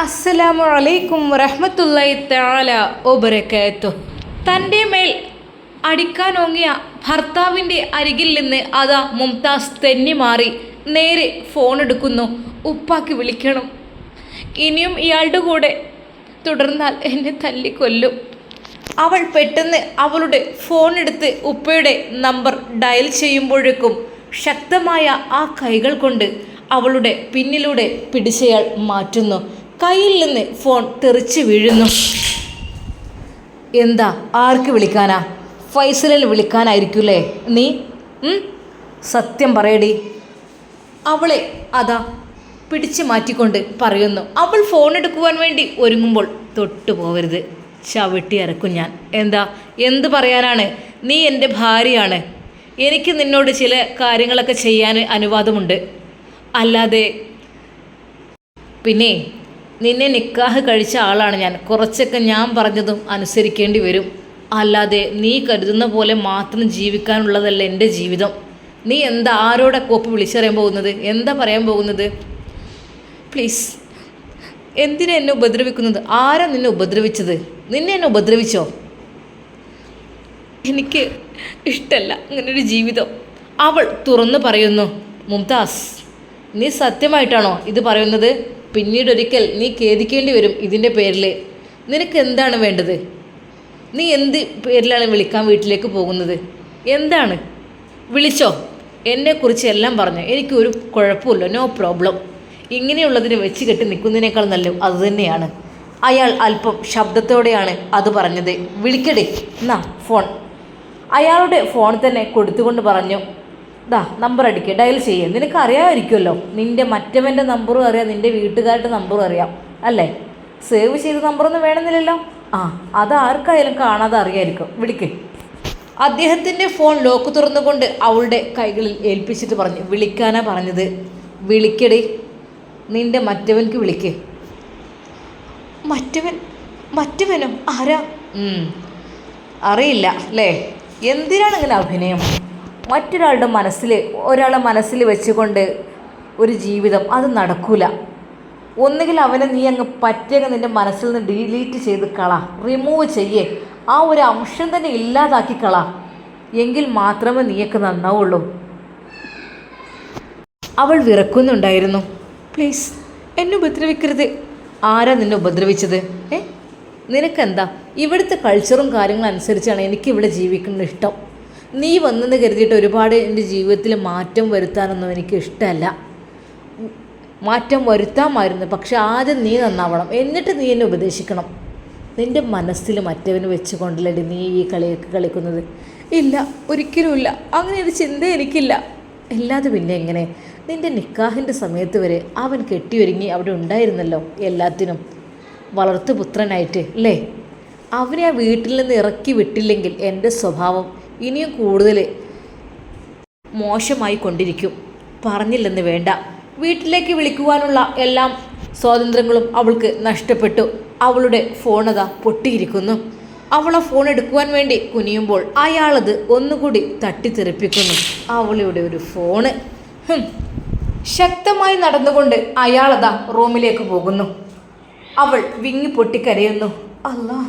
അസ്സലാമു അലൈക്കും വറഹ്മത്തുള്ളാഹി തആല വബറകാതുഹു. തൻ്റെ മേൽ അടിക്കാനോങ്ങിയ ഭർത്താവിൻ്റെ അരികിൽ നിന്ന് അതാ മുംതാസ് തെന്നി മാറി നേരെ ഫോൺ എടുക്കുന്നു. ഉപ്പാക്ക് വിളിക്കണം, ഇനിയും ഇയാളുടെ കൂടെ തുടർന്നാൽ എന്നെ തല്ലിക്കൊല്ലും. അവൾ പെട്ടെന്ന് അവളുടെ ഫോൺ എടുത്ത് ഉപ്പയുടെ നമ്പർ ഡയൽ ചെയ്യുമ്പോഴേക്കും ശക്തമായ ആ കൈകൾ കൊണ്ട് അവളുടെ പിന്നിലൂടെ പിടിച്ചയാൾ മാറ്റുന്നു. കയ്യിൽ നിന്ന് ഫോൺ തെറിച്ച് വീഴുന്നു. എന്താ, ആർക്ക് വിളിക്കാനാ? ഫൈസലിന് വിളിക്കാനായിരിക്കൂലേ നീ? സത്യം പറയടി. അവളെ അതാ പിടിച്ചു മാറ്റിക്കൊണ്ട് പറയുന്നു. അവൾ ഫോൺ എടുക്കുവാൻ വേണ്ടി ഒരുങ്ങുമ്പോൾ തൊട്ടു പോവരുത്, ചവിട്ടി ഇറക്കും ഞാൻ. എന്താ, എന്ത് പറയാനാണ്? നീ എൻ്റെ ഭാര്യയാണ്. എനിക്ക് നിന്നോട് ചില കാര്യങ്ങളൊക്കെ ചെയ്യാൻ അനുവാദമുണ്ട്. അല്ലാതെ പിന്നെ നിന്നെ നിക്കാഹ് കഴിച്ച ആളാണ് ഞാൻ. കുറച്ചൊക്കെ ഞാൻ പറഞ്ഞതും അനുസരിക്കേണ്ടി വരും. അല്ലാതെ നീ കരുതുന്ന പോലെ മാത്രം ജീവിക്കാനുള്ളതല്ല എൻ്റെ ജീവിതം. നീ എന്താ ആരോടെ കോപ്പ് വിളിച്ചറിയാൻ പോകുന്നത്? എന്താ പറയാൻ പോകുന്നത്? പ്ലീസ്, എന്തിനാ എന്നെ ഉപദ്രവിക്കുന്നത്? ആരാ നിന്നെ ഉപദ്രവിച്ചത്? നിന്നെ എന്നെ ഉപദ്രവിച്ചോ? എനിക്ക് ഇഷ്ടമല്ല ഇങ്ങനൊരു ജീവിതം. അവൾ തുറന്നു പറയുന്നു. മുംതാസ്, നീ സത്യമായിട്ടാണോ ഇത് പറയുന്നത്? പിന്നീടൊരിക്കൽ നീ ഖേദിക്കേണ്ടി വരും ഇതിൻ്റെ പേരിൽ. നിനക്ക് എന്താണ് വേണ്ടത്? നീ എന്ത് പേരിലാണ് വിളിക്കാൻ വീട്ടിലേക്ക് പോകുന്നത്? എന്താണ്? വിളിച്ചോ, എന്നെക്കുറിച്ച് എല്ലാം പറഞ്ഞു. എനിക്കൊരു കുഴപ്പമില്ല, നോ പ്രോബ്ലം. ഇങ്ങനെയുള്ളതിന് വെച്ച് കെട്ടി നിൽക്കുന്നതിനേക്കാൾ നല്ലത് അതുതന്നെയാണ്. അയാൾ അല്പം ശബ്ദത്തോടെയാണ് അത് പറഞ്ഞത്. വിളിക്കടേ, എന്നാ ഫോൺ. അയാളുടെ ഫോൺ തന്നെ കൊടുത്തുകൊണ്ട് പറഞ്ഞു, ദാ നമ്പർ അടിക്കുക, ഡയൽ ചെയ്യുക. നിനക്ക് അറിയാമായിരിക്കുമല്ലോ, നിൻ്റെ മറ്റവൻ്റെ നമ്പറും അറിയാം, നിൻ്റെ വീട്ടുകാരുടെ നമ്പറും അറിയാം അല്ലേ? സേവ് ചെയ്ത നമ്പറൊന്നും വേണമെന്നില്ലല്ലോ. അത് ആർക്കായാലും കാണാതെ അറിയാമായിരിക്കും. വിളിക്ക്. അദ്ദേഹത്തിൻ്റെ ഫോൺ ലോക്ക് തുറന്നുകൊണ്ട് അവളുടെ കൈകളിൽ ഏൽപ്പിച്ചിട്ട് പറഞ്ഞു, വിളിക്കാനാ പറഞ്ഞത്. വിളിക്കടേ, നിൻ്റെ മറ്റവൻക്ക് വിളിക്ക്. മറ്റവനോ? ആരാ? അറിയില്ല അല്ലേ? എന്തിനാണ് ഇങ്ങനെ അഭിനയം? മറ്റൊരാളുടെ ഒരാളെ മനസ്സിൽ വെച്ചുകൊണ്ട് ഒരു ജീവിതം അത് നടക്കൂല. ഒന്നുകിൽ അവനെ നീ അങ്ങ് പറ്റിയങ്ങ് നിൻ്റെ മനസ്സിൽ നിന്ന് ഡിലീറ്റ് ചെയ്ത് കള, റിമൂവ് ചെയ്യേ, ആ ഒരു അംശം തന്നെ ഇല്ലാതാക്കി കള. എങ്കിൽ മാത്രമേ നീയൊക്കെ നന്നാവുള്ളൂ. അവൾ വിറക്കുന്നുണ്ടായിരുന്നു. പ്ലീസ്, എന്നെ ഉപദ്രവിക്കരുത്. ആരാ നിന്നെ ഉപദ്രവിച്ചത്? നിനക്കെന്താ? ഇവിടുത്തെ കൾച്ചറും കാര്യങ്ങളും അനുസരിച്ചാണ് എനിക്കിവിടെ ജീവിക്കുന്നത് ഇഷ്ടം. നീ വന്നെന്ന് കരുതിയിട്ട് ഒരുപാട് എൻ്റെ ജീവിതത്തിൽ മാറ്റം വരുത്താനൊന്നും എനിക്ക് ഇഷ്ടമല്ല. മാറ്റം വരുത്താമായിരുന്നു, പക്ഷെ ആദ്യം നീ നന്നാവണം, എന്നിട്ട് നീ എന്നെ ഉപദേശിക്കണം. നിൻ്റെ മനസ്സിൽ മറ്റവന് വെച്ച് കൊണ്ടല്ലേ നീ ഈ കളിയൊക്കെ കളിക്കുന്നത്? ഇല്ല, ഒരിക്കലുമില്ല. അങ്ങനെ ഒരു ചിന്ത എനിക്കില്ല. അല്ലാതെ പിന്നെ എങ്ങനെ? നിൻ്റെ നിക്കാഹിൻ്റെ സമയത്ത് വരെ അവൻ കെട്ടിയൊരുങ്ങി അവിടെ ഉണ്ടായിരുന്നല്ലോ, എല്ലാത്തിനും വളർത്തുപുത്രനായിട്ട് അല്ലേ? അവനെ ആ വീട്ടിൽ നിന്ന് ഇറക്കി വിട്ടില്ലെങ്കിൽ എൻ്റെ സ്വഭാവം ഇനിയും കൂടുതൽ മോശമായി കൊണ്ടിരിക്കും. പറഞ്ഞില്ലെന്ന് വേണ്ട, വീട്ടിലേക്ക് വിളിക്കുവാനുള്ള എല്ലാം സ്വാതന്ത്ര്യങ്ങളും അവൾക്ക് നഷ്ടപ്പെട്ടു. അവളുടെ ഫോണതാ പൊട്ടിയിരിക്കുന്നു. അവൾ ആ ഫോൺ എടുക്കുവാൻ വേണ്ടി കുനിയുമ്പോൾ അയാളത് ഒന്നുകൂടി തട്ടിത്തെറിപ്പിക്കുന്നു. അവളുടെ ഒരു ഫോണ്. ശക്തമായി നടന്നുകൊണ്ട് അയാളതാ റൂമിലേക്ക് പോകുന്നു. അവൾ വിങ്ങി പൊട്ടിക്കരയുന്നു. അല്ലാ,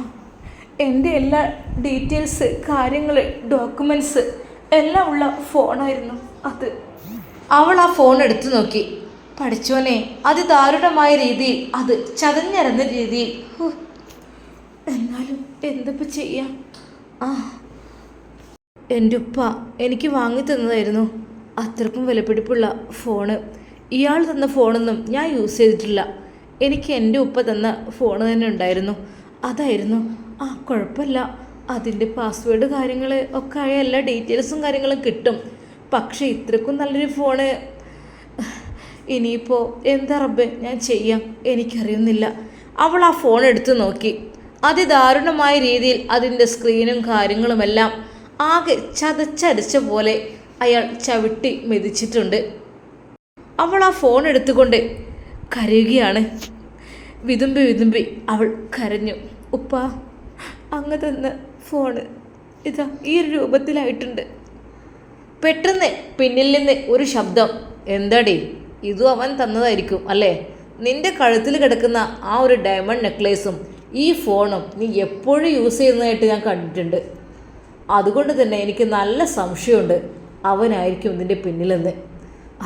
എൻ്റെ എല്ലാ ഡീറ്റെയിൽസ്, കാര്യങ്ങൾ, ഡോക്യുമെൻറ്റ്സ് എല്ലാം ഉള്ള ഫോണായിരുന്നു അത്. അവൾ ആ ഫോൺ എടുത്തു നോക്കി. പഠിച്ചോനെ, അതിദാരുണമായ രീതിയിൽ, അത് ചതഞ്ഞരഞ്ഞ രീതിയിൽ. എന്നാലും എന്തിപ്പോൾ ചെയ്യാം? എൻ്റെ ഉപ്പ എനിക്ക് വാങ്ങി തന്നതായിരുന്നു. അത്രക്കും വിലപിടിപ്പുള്ള ഫോണ്. ഇയാൾ തന്ന ഫോണൊന്നും ഞാൻ യൂസ് ചെയ്തിട്ടില്ല. എനിക്ക് എൻ്റെ ഉപ്പ തന്ന ഫോണ് തന്നെ ഉണ്ടായിരുന്നു. അതായിരുന്നു. കുഴപ്പമില്ല, അതിൻ്റെ പാസ്വേഡ് കാര്യങ്ങൾ ഒക്കെ ആയ എല്ലാ ഡീറ്റെയിൽസും കാര്യങ്ങളും കിട്ടും. പക്ഷേ ഇത്രക്കും നല്ലൊരു ഫോണ് ഇനിയിപ്പോൾ എന്താ റബ്ബേ ഞാൻ ചെയ്യാം? എനിക്കറിയുന്നില്ല. അവൾ ആ ഫോൺ എടുത്തു നോക്കി. അതിദാരുണമായ രീതിയിൽ അതിൻ്റെ സ്ക്രീനും കാര്യങ്ങളുമെല്ലാം ആകെ ചതച്ചടിച്ച പോലെ അയാൾ ചവിട്ടി മെതിച്ചിട്ടുണ്ട്. അവൾ ആ ഫോൺ എടുത്തുകൊണ്ട് കരയുകയാണ്. വിതുമ്പി അവൾ കരഞ്ഞു. ഉപ്പ, അങ്ങ് തന്ന ഫോണ് ഇതാ ഈ ഒരു രൂപത്തിലായിട്ടുണ്ട്. പെട്ടെന്ന് പിന്നിൽ നിന്ന് ഒരു ശബ്ദം. എന്താടി, ഇതും അവൻ തന്നതായിരിക്കും അല്ലേ? നിന്റെ കഴുത്തിൽ കിടക്കുന്ന ആ ഒരു ഡയമണ്ട് നെക്ലേസും ഈ ഫോണും നീ എപ്പോഴും യൂസ് ചെയ്യുന്നതായിട്ട് ഞാൻ കണ്ടിട്ടുണ്ട്. അതുകൊണ്ട് തന്നെ എനിക്ക് നല്ല സംശയമുണ്ട് അവനായിരിക്കും ഇതിൻ്റെ പിന്നിലെന്ന്.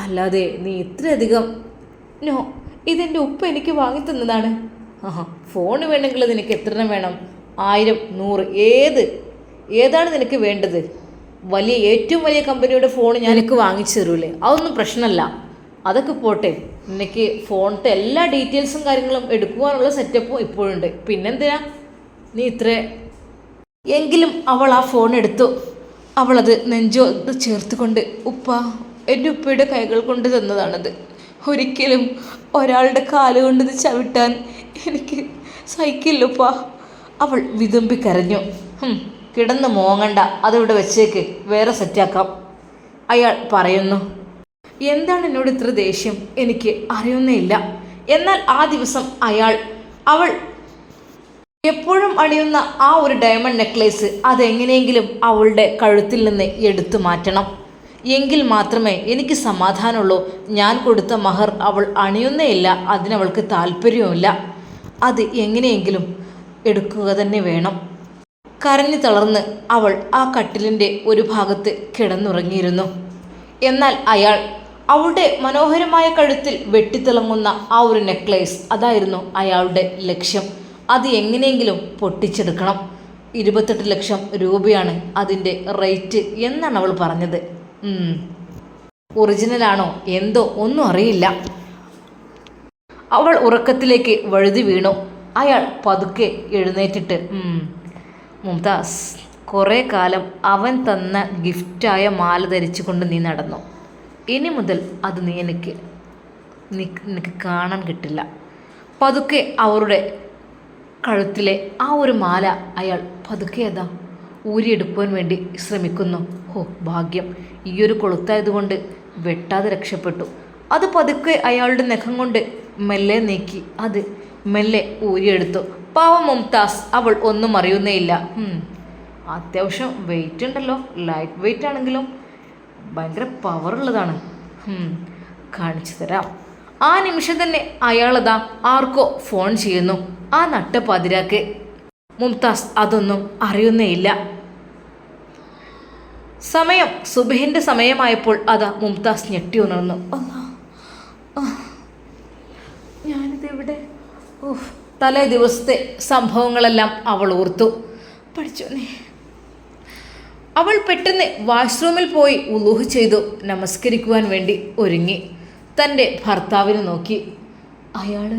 അല്ലാതെ നീ ഇത്രയധികം നോ, ഇതെൻ്റെ ഉപ്പ എനിക്ക് വാങ്ങിത്തന്നതാണ്. ഫോണ് വേണമെങ്കിൽ നിനക്ക് എത്ര എണ്ണം വേണം? 1000, 100 ഏതാണ് നിനക്ക് വേണ്ടത്? ഏറ്റവും വലിയ കമ്പനിയുടെ ഫോൺ ഞാൻ എനിക്ക് വാങ്ങിച്ചു തരൂലേ? അതൊന്നും പ്രശ്നമല്ല. അതൊക്കെ പോട്ടെ, നിനക്ക് ഫോണിൻ്റെ എല്ലാ ഡീറ്റെയിൽസും കാര്യങ്ങളും എടുക്കുവാനുള്ള സെറ്റപ്പും ഇപ്പോഴുണ്ട്. പിന്നെന്തിനാ നീ ഇത്ര? എങ്കിലും അവൾ ആ ഫോൺ എടുത്തു. അവളത് നെഞ്ചോട് ചേർത്തുകൊണ്ട്, ഉപ്പ, എൻ്റെ ഉപ്പയുടെ കൈകൾ കൊണ്ട് തന്നതാണത്. ഒരിക്കലും ഒരാളുടെ കാലുകൊണ്ട് ഇത് ചവിട്ടാൻ എനിക്ക് സഹിക്കില്ലുപ്പ. അവൾ വിതുമ്പി കരഞ്ഞു. കിടന്ന് മോങ്ങണ്ട, അതിവിടെ വെച്ചേക്ക്, വേറെ സെറ്റാക്കാം. അയാൾ പറയുന്നു. എന്താണ് എന്നോട് ഇത്ര ദേഷ്യം? എനിക്ക് അറിയുന്നേയില്ല. എന്നാൽ ആ ദിവസം അവൾ എപ്പോഴും അണിയുന്ന ആ ഒരു ഡയമണ്ട് നെക്ലേസ് അതെങ്ങനെയെങ്കിലും അവളുടെ കഴുത്തിൽ നിന്ന് എടുത്തു മാറ്റണം. എങ്കിൽ മാത്രമേ എനിക്ക് സമാധാനമുള്ളൂ. ഞാൻ കൊടുത്ത മഹർ അവൾ അണിയുന്നേയില്ല, അതിനവൾക്ക് താല്പര്യവുമില്ല. അത് എങ്ങനെയെങ്കിലും എടുക്കുക തന്നെ വേണം. കരഞ്ഞു തളർന്ന് അവൾ ആ കട്ടിലിൻ്റെ ഒരു ഭാഗത്ത് കിടന്നുറങ്ങിയിരുന്നു. എന്നാൽ അവളുടെ മനോഹരമായ കഴുത്തിൽ വെട്ടിത്തിളങ്ങുന്ന ആ ഒരു നെക്ലേസ്, അതായിരുന്നു അയാളുടെ ലക്ഷ്യം. അത് എങ്ങനെയെങ്കിലും പൊട്ടിച്ചെടുക്കണം. 28 ലക്ഷം രൂപയാണ് അതിൻ്റെ റേറ്റ് എന്നാണ് അവൾ പറഞ്ഞത്. ഒറിജിനലാണോ എന്തോ ഒന്നും അറിയില്ല. അവൾ ഉറക്കത്തിലേക്ക് വഴുതി വീണു. അയാൾ പതുക്കെ എഴുന്നേറ്റിട്ട്, മുംതാസ്, കുറേ കാലം അവൻ തന്ന ഗിഫ്റ്റായ മാല ധരിച്ചു കൊണ്ട് നീ നടന്നു. ഇനി മുതൽ അത് നിനക്ക് കാണാൻ കിട്ടില്ല. പതുക്കെ അവരുടെ കഴുത്തിലെ ആ ഒരു മാല അയാൾ പതുക്കെ ഊരിയെടുക്കുവാൻ വേണ്ടി ശ്രമിക്കുന്നു. ഭാഗ്യം, ഈയൊരു കൊളുത്തായതുകൊണ്ട് വെട്ടാതെ രക്ഷപ്പെട്ടു. അത് പതുക്കെ അയാളുടെ നഖം കൊണ്ട് മെല്ലെ നീക്കി അത് മെല്ലെ ഊരിയെടുത്തു. പാവം മുംതാസ്, അവൾ ഒന്നും അറിയുന്നേയില്ല. അത്യാവശ്യം വെയിറ്റ് ഉണ്ടല്ലോ, ലൈറ്റ് വെയിറ്റ് ആണെങ്കിലും ഭയങ്കര പവറുള്ളതാണ്. കാണിച്ചു തരാം. ആ നിമിഷം തന്നെ അയാളതാ ആർക്കോ ഫോൺ ചെയ്യുന്നു. ആ നട്ടപ്പാതിരാക്ക്. മുംതാസ് അതൊന്നും അറിയുന്നേയില്ല. സമയം സുബഹിൻ്റെ സമയമായപ്പോൾ മുംതാസ് ഞെട്ടി ഉണർന്നു. ഞാനിതെവിടെ? തലേ ദിവസത്തെ സംഭവങ്ങളെല്ലാം അവൾ ഓർത്തു. പഠിച്ചോനെ. അവൾ പെട്ടെന്ന് വാഷ്റൂമിൽ പോയി ഉളൂഹ് ചെയ്തു നമസ്കരിക്കുവാൻ വേണ്ടി ഒരുങ്ങി. തൻ്റെ ഭർത്താവിനെ നോക്കി. അയാൾ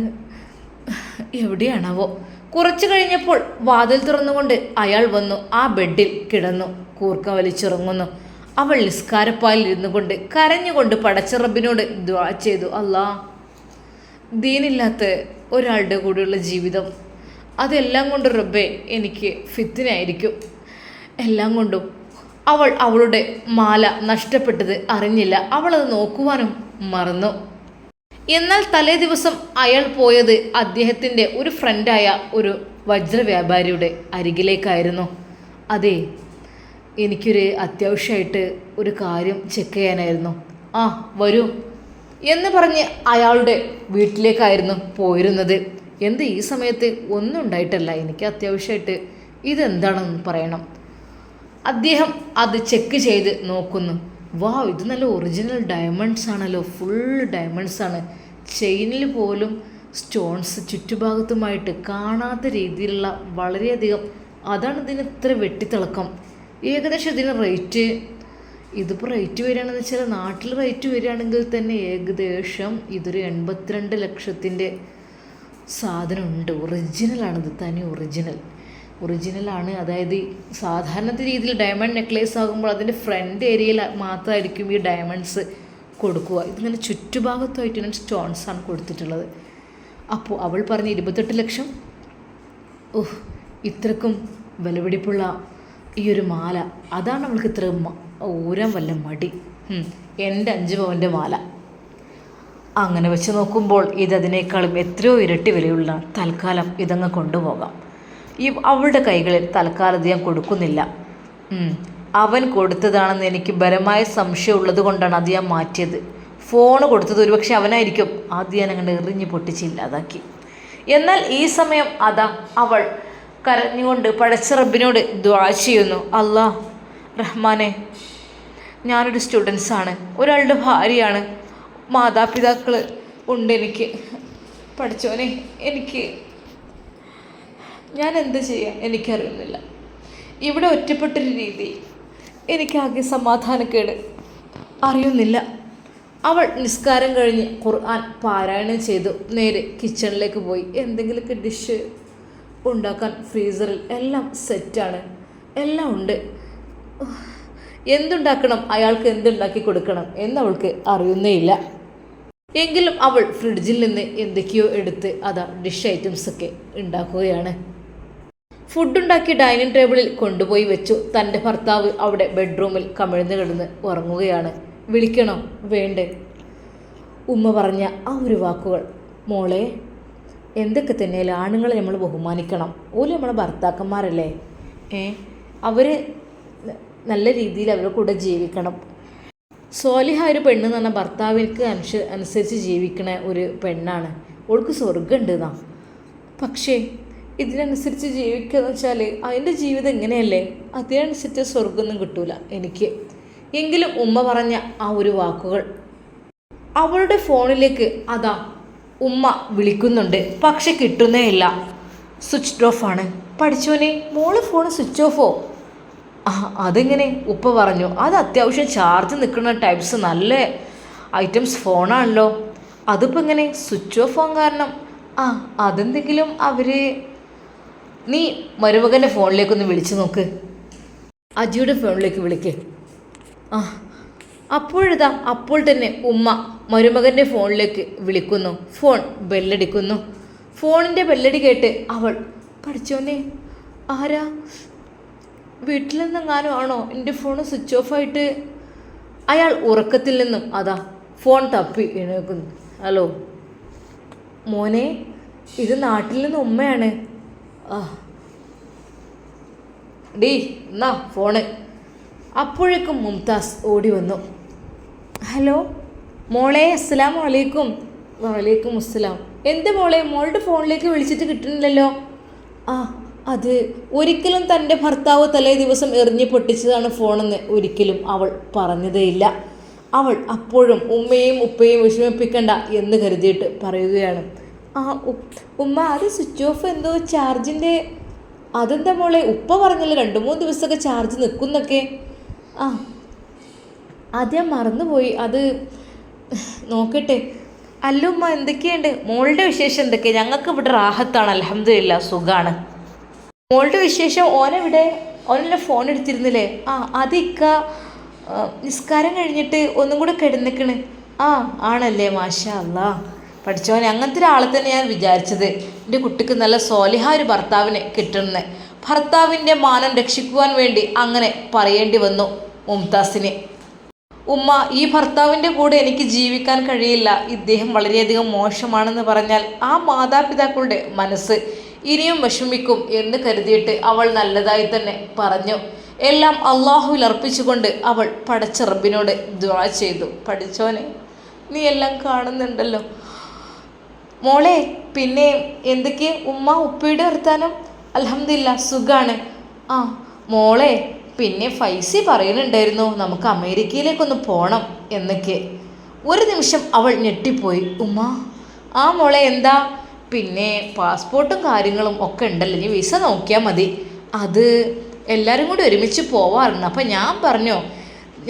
എവിടെയാണാവോ? കുറച്ചു കഴിഞ്ഞപ്പോൾ വാതിൽ തുറന്നുകൊണ്ട് അയാൾ വന്നു. ആ ബെഡിൽ കിടന്നു കൂർക്ക വലിച്ചിറങ്ങുന്നു. അവൾ നിസ്കാരപ്പാലിൽ ഇരുന്നു കൊണ്ട് കരഞ്ഞുകൊണ്ട് പടച്ചറബിനോട് ദുആ ചെയ്തു. അല്ലാ, ദീനില്ലാത്ത ഒരാളുടെ കൂടെയുള്ള ജീവിതം, അതെല്ലാം കൊണ്ട് റബ്ബേ എനിക്ക് ഫിത്തിനായിരിക്കും. എല്ലാം കൊണ്ടും. അവളുടെ മാല നഷ്ടപ്പെട്ടത് അറിഞ്ഞില്ല. അവളത് നോക്കുവാനും മറന്നു. എന്നാൽ തലേ ദിവസം അയാൾ പോയത് അദ്ദേഹത്തിൻ്റെ ഒരു ഫ്രണ്ടായ ഒരു വജ്ര വ്യാപാരിയുടെ അരികിലേക്കായിരുന്നു. അതെ, എനിക്കൊരു അത്യാവശ്യമായിട്ട് ഒരു കാര്യം ചെക്ക് ചെയ്യാനായിരുന്നു. വരൂ എന്ന് പറഞ്ഞ് അയാളുടെ വീട്ടിലേക്കായിരുന്നു പോയിരുന്നത്. ഈ സമയത്ത് ഒന്നും ഉണ്ടായിട്ടല്ല, എനിക്ക് അത്യാവശ്യമായിട്ട് ഇതെന്താണെന്ന് പറയണം. അദ്ദേഹം അത് ചെക്ക് ചെയ്ത് നോക്കുന്നു. ഇത് നല്ല ഒറിജിനൽ ഡയമണ്ട്സ് ആണല്ലോ, ഫുൾ ഡയമണ്ട്സ് ആണ്. ചെയിനിൽ പോലും സ്റ്റോൺസ് ചുറ്റുഭാഗത്തുമായിട്ട് കാണാത്ത രീതിയിലുള്ള വളരെയധികം. അതാണ് ഇതിന് ഇത്ര വെട്ടിത്തിളക്കം. ഏകദേശം ഇതിന് ഇതിപ്പോൾ റേറ്റ് വരികയാണെന്ന് വെച്ചാൽ, നാട്ടിൽ റേറ്റ് വരികയാണെങ്കിൽ തന്നെ ഏകദേശം ഇതൊരു 82 ലക്ഷത്തിൻ്റെ സാധനമുണ്ട്. ഒറിജിനലാണിത്, തനി ഒറിജിനലാണ്. അതായത് സാധാരണ രീതിയിൽ ഡയമണ്ട് നെക്ലേസ് ആകുമ്പോൾ അതിൻ്റെ ഫ്രണ്ട് ഏരിയയിൽ മാത്രമായിരിക്കും ഈ ഡയമണ്ട്സ് കൊടുക്കുക. ഇതിങ്ങനെ ചുറ്റുഭാഗത്തുമായിട്ട് ഇങ്ങനെ സ്റ്റോൺസാണ് കൊടുത്തിട്ടുള്ളത്. അപ്പോൾ അവൾ പറഞ്ഞ് 28 ലക്ഷം. ഇത്രക്കും വിലപിടിപ്പുള്ള ഈ ഒരു മാല, അതാണ് അവൾക്ക് ഇത്ര ഊരാൻ വല്ല മടി. എൻ്റെ 5 പവൻ്റെ മാല. അങ്ങനെ വെച്ച് നോക്കുമ്പോൾ ഇതിനേക്കാളും എത്രയോ ഇരട്ടി വിലയുള്ള. തൽക്കാലം ഇതങ്ങ് കൊണ്ടുപോകാം. അവളുടെ കൈകളിൽ തൽക്കാലം ഞാൻ കൊടുക്കുന്നില്ല. അവൻ കൊടുത്തതാണെന്ന് എനിക്ക് ബലമായ സംശയമുള്ളത് കൊണ്ടാണ് അത് ഞാൻ മാറ്റിയത്. ഫോൺ കൊടുത്തത് ഒരുപക്ഷെ അവനായിരിക്കും. ആദ്യം ഞാൻ അങ്ങോട്ട് എറിഞ്ഞ് പൊട്ടിച്ചില്ലാതാക്കി. എന്നാൽ ഈ സമയം അതാ അവൾ കരഞ്ഞുകൊണ്ട് പടച്ച റബ്ബിനോട് ദുആ ചെയ്യുന്നു. അല്ലാ റഹ്മാനെ, ഞാനൊരു സ്റ്റുഡൻസാണ്, ഒരാളുടെ ഭാര്യയാണ്, മാതാപിതാക്കൾ ഉണ്ട് എനിക്ക്. പഠിച്ചോനെ, ഞാൻ എന്ത് ചെയ്യാൻ എനിക്കറിയുന്നില്ല. ഇവിടെ ഒറ്റപ്പെട്ടൊരു രീതി, എനിക്കാകെ സമാധാനക്കേട് അറിയുന്നില്ല. അവൾ നിസ്കാരം കഴിഞ്ഞ് ഖുർആൻ പാരായണം ചെയ്തു നേരെ കിച്ചണിലേക്ക് പോയി. എന്തെങ്കിലുമൊക്കെ ഡിഷ് ഉണ്ടാക്കാൻ ഫ്രീസറിൽ എല്ലാം സെറ്റാണ്, എല്ലാം ഉണ്ട്. എന്തുണ്ടാക്കണം, അയാൾക്ക് എന്തുണ്ടാക്കി കൊടുക്കണം എന്നവൾക്ക് അറിയുന്നേയില്ല. എങ്കിലും അവൾ ഫ്രിഡ്ജിൽ നിന്ന് എന്തൊക്കെയോ എടുത്ത് ഡിഷ് ഐറ്റംസൊക്കെ ഉണ്ടാക്കുകയാണ്. ഫുഡുണ്ടാക്കി ഡൈനിങ് ടേബിളിൽ കൊണ്ടുപോയി വെച്ചു. തൻ്റെ ഭർത്താവ് അവിടെ ബെഡ്റൂമിൽ കമിഴ്ന്ന് കിടന്ന് ഉറങ്ങുകയാണ്. വിളിക്കണോ വേണ്ടേ? ഉമ്മ പറഞ്ഞ ആ ഒരു വാക്കുകൾ. മോളെ, എന്തൊക്കെ തന്നെയല്ല ആണുങ്ങളെ നമ്മൾ ബഹുമാനിക്കണം. ഓല് നമ്മളെ ഭർത്താക്കന്മാരല്ലേ, അവർ നല്ല രീതിയിൽ അവരുടെ കൂടെ ജീവിക്കണം. സ്വാലിഹ ഒരു പെണ്ണ് എന്ന് പറഞ്ഞാൽ ഭർത്താവിற்கு അനുസരിച്ച് ജീവിക്കണ ഒരു പെണ്ണാണ്. ഓൾക്ക് സ്വർഗമുണ്ട് എന്നാ. പക്ഷേ ഇതിനനുസരിച്ച് ജീവിക്കുക എന്ന് വെച്ചാൽ അതിൻ്റെ ജീവിതം എങ്ങനെയല്ലേ, അതിനനുസരിച്ച് സ്വർഗമൊന്നും കിട്ടൂല എനിക്ക്. എങ്കിലും ഉമ്മ പറഞ്ഞ ആ ഒരു വാക്കുകൾ. അവളുടെ ഫോണിലേക്ക് ഉമ്മ വിളിക്കുന്നുണ്ട്, പക്ഷെ കിട്ടുന്നേ ഇല്ല. സ്വിച്ച് ഓഫ് ആണ്. പഠിച്ചോനെ, മോള് ഫോൺ സ്വിച്ച് ഓഫോ? അതെങ്ങനെ? ഉപ്പ പറഞ്ഞു, അത് അത്യാവശ്യം ചാർജ് നിൽക്കുന്ന ടൈപ്സ് നല്ല ഐറ്റംസ് ഫോണാണല്ലോ. അതിപ്പോൾ എങ്ങനെ സ്വിച്ച് ഓഫ് ആകാൻ കാരണം? അതെന്തെങ്കിലും നീ മരുമകൻ്റെ ഫോണിലേക്കൊന്ന് വിളിച്ചു നോക്ക്, അജിയുടെ ഫോണിലേക്ക് വിളിക്ക്. അപ്പോൾ തന്നെ ഉമ്മ മരുമകൻ്റെ ഫോണിലേക്ക് വിളിക്കുന്നു. ഫോൺ ബെല്ലടിക്കുന്നു. ഫോണിൻ്റെ ബെല്ലടി കേട്ട് അവൾ, പഠിച്ചോനെ, ആരാ? വീട്ടിൽ നിന്നെങ്ങാനും ആണോ എൻ്റെ ഫോൺ സ്വിച്ച് ഓഫായിട്ട്? അയാൾ ഉറക്കത്തിൽ നിന്നും ഫോൺ തപ്പി എഴുന്നേൽക്കുന്നു. ഹലോ മോനെ, ഇത് നാട്ടിൽ നിന്ന് ഉമ്മയാണ്. ഡീ എന്നാ ഫോണ്. അപ്പോഴേക്കും മുംതാസ് ഓടി വന്നു. ഹലോ മോളെ, അസ്സലാമു അലൈക്കും. വലൈക്കും അസ്സലാം. എന്ത് മോളെ, മോളുടെ ഫോണിലേക്ക് വിളിച്ചിട്ട് കിട്ടുന്നില്ലല്ലോ? അത് ഒരിക്കലും തൻ്റെ ഭർത്താവ് തലേ ദിവസം എറിഞ്ഞ് പൊട്ടിച്ചതാണ് ഫോണെന്ന് ഒരിക്കലും അവൾ പറഞ്ഞതേയില്ല. അവൾ അപ്പോഴും ഉമ്മയും ഉപ്പയും വിഷമിപ്പിക്കണ്ട എന്ന് കരുതിയിട്ട് പറയുകയാണ്. ഉമ്മ, അത് സ്വിച്ച് ഓഫ്, എന്തോ ചാർജിൻ്റെ. അതെന്താ മോളെ, ഉപ്പ പറഞ്ഞല്ലോ 2-3 ദിവസമൊക്കെ ചാർജ് നിൽക്കുന്നൊക്കെ. അത് ഞാൻ മറന്നുപോയി, അത് നോക്കട്ടെ. അല്ല ഉമ്മ, എന്തൊക്കെയുണ്ട് മോളുടെ വിശേഷം? എന്തൊക്കെ? ഞങ്ങൾക്ക് ഇവിടെ റാഹത്താണ്, അൽഹംദുലില്ലാ, സുഖമാണ്. മോളുടെ വിശേഷം? ഓനെവിടെ? ഓനെല്ലാം ഫോൺ എടുത്തിരുന്നില്ലേ? അതിക്ക നിസ്കാരം കഴിഞ്ഞിട്ട് ഒന്നും കൂടെ കിടന്നിക്കണ്. ആണല്ലേ, മാഷാ അല്ലാ. പഠിച്ചോൻ, അങ്ങനത്തെ ഒരാളെ തന്നെ ഞാൻ വിചാരിച്ചത്. എൻ്റെ കുട്ടിക്ക് നല്ല സ്വാലിഹ ഒരു ഭർത്താവിനെ കിട്ടുന്നത്. ഭർത്താവിൻ്റെ മാനം രക്ഷിക്കുവാൻ വേണ്ടി അങ്ങനെ പറയേണ്ടി വന്നു മുംതാസിന്. ഉമ്മ, ഈ ഭർത്താവിൻ്റെ കൂടെ എനിക്ക് ജീവിക്കാൻ കഴിയില്ല, ഇദ്ദേഹം വളരെയധികം മോശമാണെന്ന് പറഞ്ഞാൽ ആ മാതാപിതാക്കളുടെ മനസ്സ് ഇനിയും വിഷമിക്കും എന്ന് കരുതിയിട്ട് അവൾ നല്ലതായി തന്നെ പറഞ്ഞു. എല്ലാം അള്ളാഹുവിൽ അർപ്പിച്ചുകൊണ്ട് അവൾ പടച്ച റബ്ബിനോട് ദുആ ചെയ്തു. പഠിച്ചോനെ, നീ എല്ലാം കാണുന്നുണ്ടല്ലോ. മോളെ, പിന്നെ എന്തൊക്കെ ഉമ്മ ഉപ്പയുടെ വർത്താനം? അൽഹംദുലില്ലാ, സുഖാണ്. മോളെ, പിന്നെ ഫൈസി പറയുന്നുണ്ടായിരുന്നു നമുക്ക് അമേരിക്കയിലേക്കൊന്ന് പോകണം എന്നൊക്കെ. ഒരു നിമിഷം അവൾ ഞെട്ടിപ്പോയി. ഉമ്മ, മോളെ എന്താ? പിന്നെ പാസ്പോർട്ടും കാര്യങ്ങളും ഒക്കെ ഉണ്ടല്ലോ, നീ വിസ നോക്കിയാൽ മതി, അത് എല്ലാവരും കൂടി ഒരുമിച്ച് പോവാറുണ്ട്. അപ്പം ഞാൻ പറഞ്ഞു,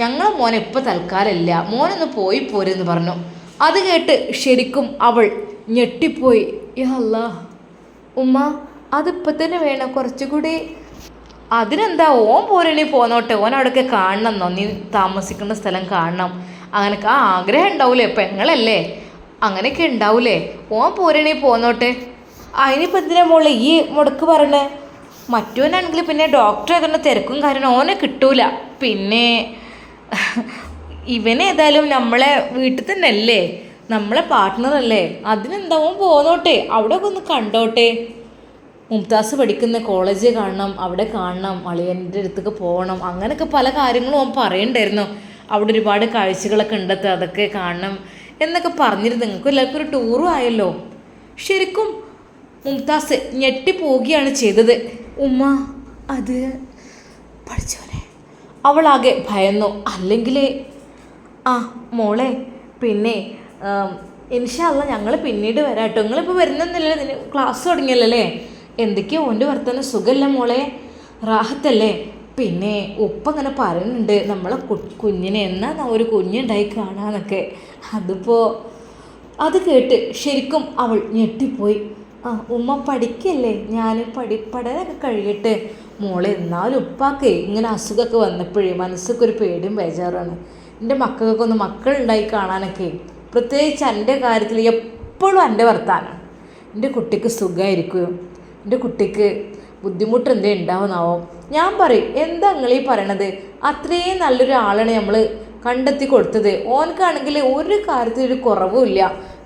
ഞങ്ങൾ മോനെ ഇപ്പം തൽക്കാലമില്ല, മോനൊന്ന് പോയി പോരെന്ന് പറഞ്ഞു. അത് കേട്ട് ശരിക്കും അവൾ ഞെട്ടിപ്പോയി. യാ അല്ലാ ഉമ്മ, അതിപ്പോൾ തന്നെ വേണം, കുറച്ചുകൂടി. അതിനെന്താ, ഓൻ പോരണി പോന്നോട്ടെ, ഓൻ അവിടെയൊക്കെ കാണണമെന്നോ, നീ താമസിക്കുന്ന സ്ഥലം കാണണം, അങ്ങനെയൊക്കെ ആഗ്രഹം ഉണ്ടാവൂലേ, പെങ്ങളല്ലേ, അങ്ങനെയൊക്കെ ഉണ്ടാവൂലേ, ഓൻ പോരണി പോന്നോട്ടെ. അതിനിപ്പോൾ എന്തിനാ മോളെ ഈ മുടക്ക് പറയണേ? മറ്റോനാണെങ്കിൽ പിന്നെ ഡോക്ടറെ തന്നെ തിരക്കും കാരണം ഓനെ കിട്ടൂല. പിന്നെ ഇവനേതായാലും നമ്മളെ വീട്ടിൽ തന്നെ അല്ലേ, നമ്മളെ പാർട്ട്ണറല്ലേ, അതിനെന്താ ഓൻ പോന്നോട്ടെ, അവിടെയൊക്കെ ഒന്ന് കണ്ടോട്ടെ. മുംതാസ് പഠിക്കുന്ന കോളേജ് കാണണം, അവിടെ കാണണം, അളിയൻ്റെ അടുത്തേക്ക് പോകണം, അങ്ങനെയൊക്കെ പല കാര്യങ്ങളും ഓൻ പറയണ്ടായിരുന്നു. അവിടെ ഒരുപാട് കാഴ്ചകളൊക്കെ ഉണ്ടത്ത്, അതൊക്കെ കാണണം എന്നൊക്കെ പറഞ്ഞിരുന്നു. നിങ്ങൾക്ക് എല്ലാവർക്കും ഒരു ടൂറും ആയല്ലോ. ശരിക്കും മുംതാസ് ഞെട്ടിപ്പോവുകയാണ് ചെയ്തത്. ഉമ്മ അത് പഠിച്ചോനെ, അവളാകെ ഭയന്നു. അല്ലെങ്കിൽ മോളെ, പിന്നെ ഇൻഷാ അല്ലാ ഞങ്ങൾ പിന്നീട് വരാം കേട്ടോ. നിങ്ങളിപ്പോൾ വരുന്നൊന്നുമില്ലല്ലോ, നിന്നെ ക്ലാസ് തുടങ്ങിയല്ലേ. എന്തൊക്കെയോ ഓൻ്റെ വർത്തമാനം സുഖമല്ല മോളെ, റാഹത്തല്ലേ? പിന്നെ ഉപ്പ അങ്ങനെ പറയുന്നുണ്ട് നമ്മളെ കുഞ്ഞിനെ എന്നാ ഒരു കുഞ്ഞുണ്ടായി കാണാന്നൊക്കെ. അതിപ്പോൾ അത് കേട്ട് ശരിക്കും അവൾ ഞെട്ടിപ്പോയി. ഉമ്മ പഠിക്കല്ലേ, ഞാൻ പഠനമൊക്കെ കഴിയട്ടെ മോളെ. എന്നാലും ഉപ്പാക്കേ ഇങ്ങനെ അസുഖമൊക്കെ വന്നപ്പോഴേ മനസ്സൊക്കെ ഒരു പേടിയും ബേജാറാണ്. എൻ്റെ മക്കൾക്കൊന്ന് മക്കളുണ്ടായി കാണാനൊക്കെ, പ്രത്യേകിച്ച് എൻ്റെ കാര്യത്തിൽ എപ്പോഴും എൻ്റെ വർത്താനാണ്. എൻ്റെ കുട്ടിക്ക് സുഖമായിരിക്കും, എൻ്റെ കുട്ടിക്ക് ബുദ്ധിമുട്ട് എന്തേ ഉണ്ടാവുന്നാവോ. ഞാൻ പറയും എന്താ നിങ്ങളീ പറയണത്, അത്രയും നല്ലൊരു ആളാണ് നമ്മൾ കണ്ടെത്തി കൊടുത്തത്. ഓനക്കാണെങ്കിൽ ഒരു കാര്യത്തിൽ ഒരു കുറവുമില്ല.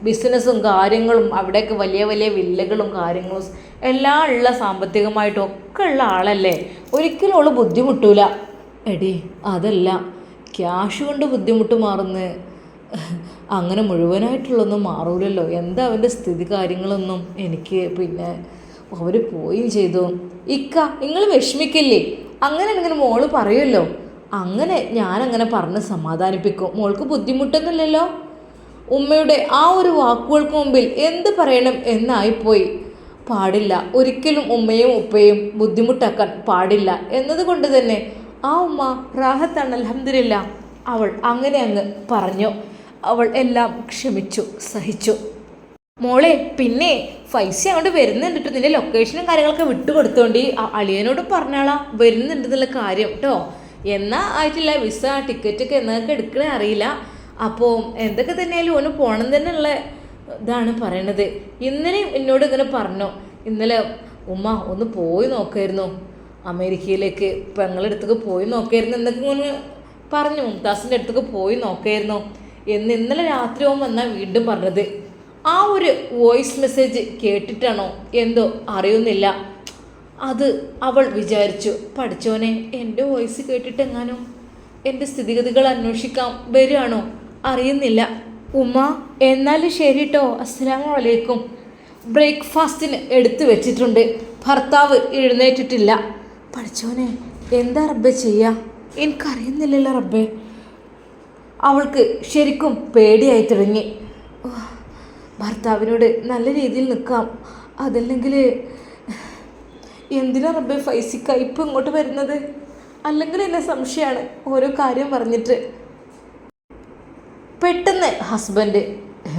ബിസിനസ്സും കാര്യങ്ങളും അവിടെയൊക്കെ വലിയ വലിയ വില്ലകളും കാര്യങ്ങളും എല്ലാം ഉള്ള സാമ്പത്തികമായിട്ടൊക്കെ ഉള്ള ആളല്ലേ. ഒരിക്കലും അവൾ ബുദ്ധിമുട്ടൂല. എടി അതല്ല, ക്യാഷ് കൊണ്ട് ബുദ്ധിമുട്ട് മാറുന്ന അങ്ങനെ മുഴുവനായിട്ടുള്ളൊന്നും മാറൂലല്ലോ. എന്താ അവൻ്റെ സ്ഥിതി കാര്യങ്ങളൊന്നും എനിക്ക് പിന്നെ അവർ പോയും ചെയ്തു. ഇക്ക നിങ്ങൾ വിഷമിക്കില്ലേ, അങ്ങനെ ഇങ്ങനെ മോള് പറയുമല്ലോ. അങ്ങനെ ഞാനങ്ങനെ പറഞ്ഞ് സമാധാനിപ്പിക്കും. മോൾക്ക് ബുദ്ധിമുട്ടൊന്നുമില്ലല്ലോ. ഉമ്മയുടെ ആ ഒരു വാക്കുകൾക്ക് മുമ്പിൽ എന്ത് പറയണം എന്നായിപ്പോയി. പാടില്ല, ഒരിക്കലും ഉമ്മയും ഉപ്പയും ബുദ്ധിമുട്ടാക്കാൻ പാടില്ല എന്നതുകൊണ്ട് തന്നെ ആ ഉമ്മ റാഹത്താണ് അൽഹംദുലില്ലാ. അവൾ അങ്ങനെ അങ്ങ് പറഞ്ഞു. അവൾ എല്ലാം ക്ഷമിച്ചു, സഹിച്ചു. മോളെ പിന്നെ ഫൈസ അങ്ങോട്ട് വരുന്നുണ്ട് കേട്ടോ. നിന്റെ ലൊക്കേഷനും കാര്യങ്ങളൊക്കെ വിട്ടു കൊടുത്തോണ്ട് അളിയനോട് പറഞ്ഞാളാ വരുന്നുണ്ട് എന്നുള്ള കാര്യം കേട്ടോ. എന്നാ ആയിട്ടില്ല, വിസ ടിക്കറ്റൊക്കെ എന്നൊക്കെ എടുക്കണേ അറിയില്ല. അപ്പോൾ എന്തൊക്കെ തന്നെയായാലും ഓന് പോകണം തന്നെ ഉള്ള ഇതാണ് പറയണത്. ഇന്നലെയും എന്നോട് ഇങ്ങനെ പറഞ്ഞു, ഇന്നലെ ഉമ്മ ഒന്ന് പോയി നോക്കായിരുന്നു അമേരിക്കയിലേക്ക്, പെങ്ങളുടെ അടുത്തേക്ക് പോയി നോക്കായിരുന്നു എന്നൊക്കെ ഇങ്ങനെ പറഞ്ഞു. മുംതാസിൻ്റെ അടുത്തേക്ക് പോയി നോക്കായിരുന്നു എന്ന് ഇന്നലെ രാത്രി ഓൻ വന്നാൽ വീണ്ടും പറഞ്ഞത്. ആ ഒരു വോയിസ് മെസ്സേജ് കേട്ടിട്ടാണോ എന്തോ അറിയുന്നില്ല. അത് അവൾ വിചാരിച്ചു, പഠിച്ചോനെ എൻ്റെ വോയിസ് കേട്ടിട്ടെങ്ങാനോ എൻ്റെ സ്ഥിതിഗതികൾ അന്വേഷിക്കാൻ വരികയാണോ അറിയുന്നില്ല. ഉമ്മ എന്നാലും ശരി കേട്ടോ, അസ്സലാമു അലൈക്കും. ബ്രേക്ക്ഫാസ്റ്റിന് എടുത്തു വെച്ചിട്ടുണ്ട്. ഭർത്താവ് എഴുന്നേറ്റിട്ടില്ല. പഠിച്ചോനെ എന്താ റബ്ബെ ചെയ്യുക, എനിക്കറിയുന്നില്ലല്ലോ റബ്ബെ. അവൾക്ക് ശരിക്കും പേടിയായി തുടങ്ങി. ഭർത്താവിനോട് നല്ല രീതിയിൽ നിൽക്കാം, അതല്ലെങ്കിൽ എന്തിനാ റബ്ബെ ഫൈസിക്ക ഇപ്പം ഇങ്ങോട്ട് വരുന്നത്, അല്ലെങ്കിൽ എന്നെ സംശയമാണ് ഓരോ കാര്യം പറഞ്ഞിട്ട്. പെട്ടെന്ന് ഹസ്ബൻഡ്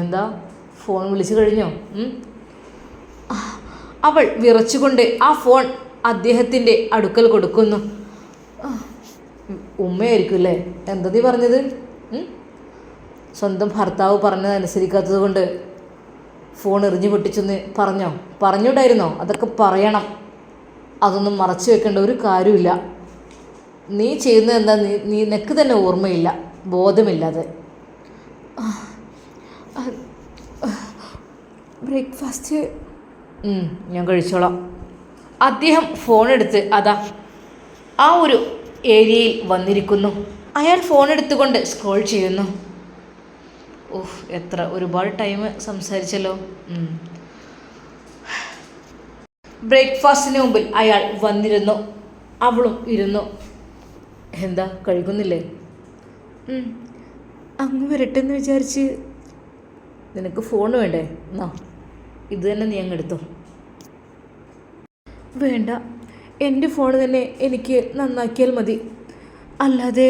എന്താ ഫോൺ വിളിച്ചു കഴിഞ്ഞോ? അവൾ വിറച്ചുകൊണ്ട് ആ ഫോൺ അദ്ദേഹത്തിൻ്റെ അടുക്കൽ കൊടുക്കുന്നു. ഉമ്മയായിരിക്കും അല്ലേ, എന്താ നീ പറഞ്ഞത്? സ്വന്തം ഭർത്താവ് പറഞ്ഞതനുസരിക്കാത്തത് കൊണ്ട് ഫോൺ എറിഞ്ഞു പൊട്ടിച്ചെന്ന് പറഞ്ഞൂടായിരുന്നോ? അതൊക്കെ പറയണം, അതൊന്നും മറച്ചു വെക്കേണ്ട ഒരു കാര്യമില്ല. നീ ചെയ്യുന്നത് എന്താ നിനക്ക് തന്നെ ഓർമ്മയില്ല, ബോധമില്ലാതെ. ബ്രേക്ക്ഫാസ്റ്റ് ഞാൻ കഴിച്ചോളാം. അദ്ദേഹം ഫോണെടുത്ത് അതാ ആ ഒരു ഏരിയയിൽ വന്നിരിക്കുന്നു. അയാൾ ഫോൺ എടുത്തുകൊണ്ട് സ്ക്രോൾ ചെയ്യുന്നു. എത്ര ഒരുപാട് ടൈം സംസാരിച്ചല്ലോ. ബ്രേക്ക്ഫാസ്റ്റിന് മുമ്പിൽ അയാൾ വന്നിരുന്നു. അവളും ഇരുന്നു. എന്താ കഴിക്കുന്നില്ലേ? അങ്ങ് വരട്ടെന്ന് വിചാരിച്ച്. നിനക്ക് ഫോൺ വേണ്ടേ? എന്നാ ഇത് തന്നെ നീ അങ്ങ് എടുത്തോ. വേണ്ട, എൻ്റെ ഫോൺ തന്നെ എനിക്ക് നന്നാക്കിയാൽ മതി, അല്ലാതെ